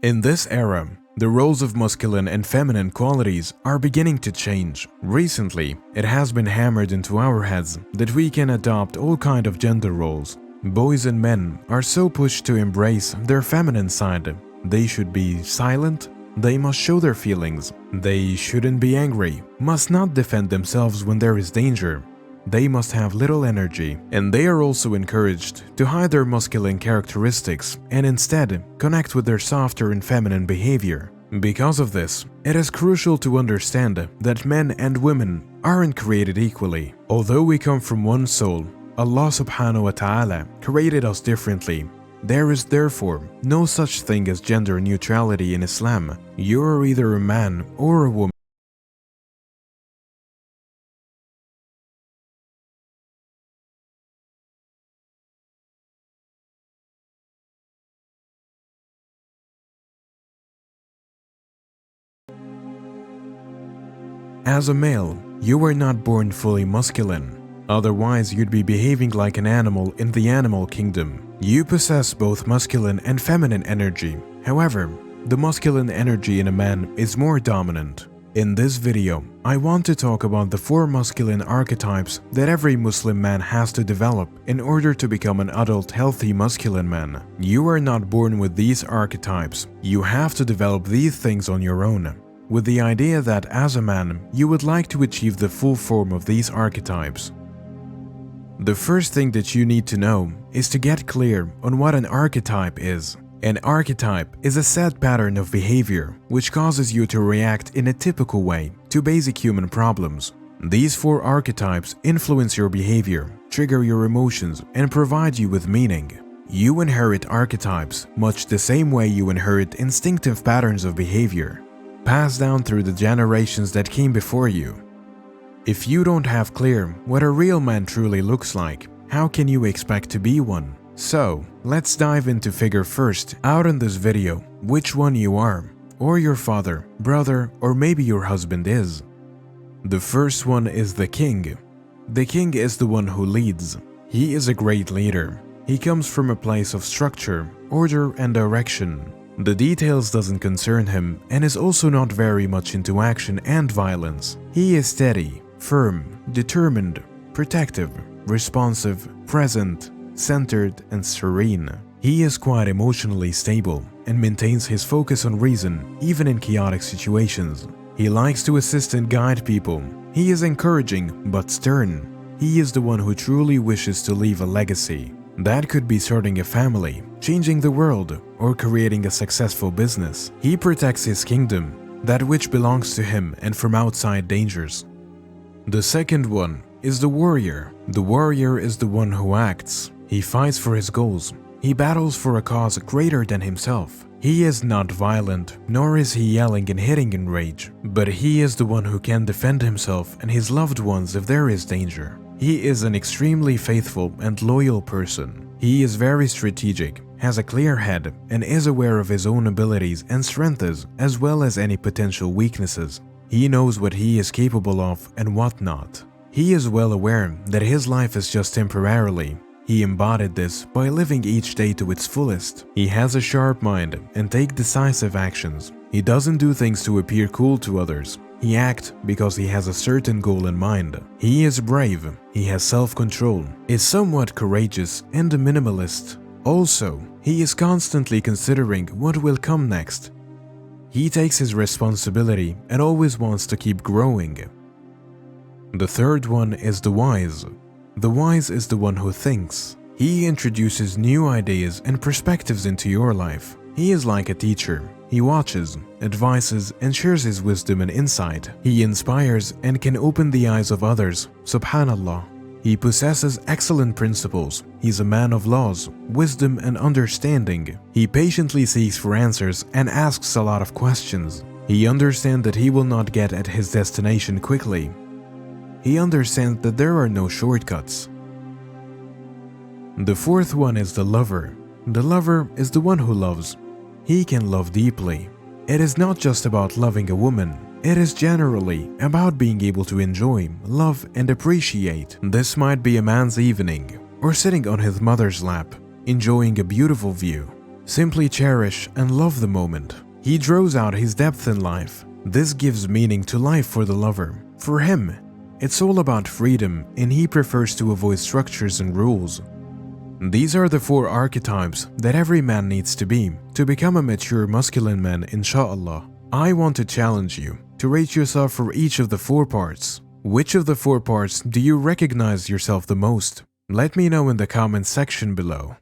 In this era, the roles of masculine and feminine qualities are beginning to change. Recently, it has been hammered into our heads that we can adopt all kinds of gender roles. Boys and men are so pushed to embrace their feminine side. They should be silent, they must show their feelings, they shouldn't be angry, must not defend themselves when there is danger. They must have little energy, and they are also encouraged to hide their masculine characteristics and instead connect with their softer and feminine behavior. Because of this, it is crucial to understand that men and women aren't created equally. Although we come from one soul, Allah subhanahu wa ta'ala created us differently. There is therefore no such thing as gender neutrality in Islam. You are either a man or a woman. As a male, you were not born fully masculine. Otherwise, you'd be behaving like an animal in the animal kingdom. You possess both masculine and feminine energy. However, the masculine energy in a man is more dominant. In this video, I want to talk about the 4 masculine archetypes that every Muslim man has to develop in order to become an adult, healthy masculine man. You are not born with these archetypes. You have to develop these things on your own, with the idea that as a man, you would like to achieve the full form of these archetypes. The first thing that you need to know is to get clear on what an archetype is. An archetype is a set pattern of behavior which causes you to react in a typical way to basic human problems. These 4 archetypes influence your behavior, trigger your emotions, and provide you with meaning. You inherit archetypes much the same way you inherit instinctive patterns of behavior, passed down through the generations that came before you. If you don't have clear what a real man truly looks like, how can you expect to be one? So, let's dive into figure first out in this video which one you are, or your father, brother, or maybe your husband is. The first one is the king. The king is the one who leads. He is a great leader. He comes from a place of structure, order, and direction. The details doesn't concern him and is also not very much into action and violence. He is steady, firm, determined, protective, responsive, present, centered, and serene. He is quite emotionally stable and maintains his focus on reason even in chaotic situations. He likes to assist and guide people. He is encouraging but stern. He is the one who truly wishes to leave a legacy. That could be starting a family, changing the world, or creating a successful business. He protects his kingdom, that which belongs to him, and from outside dangers. The second one is the warrior. The warrior is the one who acts. He fights for his goals. He battles for a cause greater than himself. He is not violent, nor is he yelling and hitting in rage, but he is the one who can defend himself and his loved ones if there is danger. He is an extremely faithful and loyal person. He is very strategic, has a clear head, and is aware of his own abilities and strengths as well as any potential weaknesses. He knows what he is capable of and what not. He is well aware that his life is just temporarily. He embodied this by living each day to its fullest. He has a sharp mind and takes decisive actions. He doesn't do things to appear cool to others. He acts because he has a certain goal in mind. He is brave, he has self-control, is somewhat courageous, and a minimalist. Also, he is constantly considering what will come next. He takes his responsibility and always wants to keep growing. The third one is the wise. The wise is the one who thinks. He introduces new ideas and perspectives into your life. He is like a teacher. He watches, advises, and shares his wisdom and insight. He inspires and can open the eyes of others. Subhanallah. He possesses excellent principles. He's a man of laws, wisdom, and understanding. He patiently seeks for answers and asks a lot of questions. He understands that he will not get at his destination quickly. He understands that there are no shortcuts. The fourth one is the lover. The lover is the one who loves. He can love deeply. It is not just about loving a woman. It is generally about being able to enjoy, love, and appreciate. This might be a man's evening, or sitting on his mother's lap, enjoying a beautiful view, Simply cherish and love the moment. He draws out his depth in life. This gives meaning to life for the lover. For him, it's all about freedom, and he prefers to avoid structures and rules. These are the 4 archetypes that every man needs to be to become a mature masculine man, In Sha Allah. I want to challenge you to rate yourself for each of the 4 parts. Which of the 4 parts do you recognize yourself the most? Let me know in the comments section below.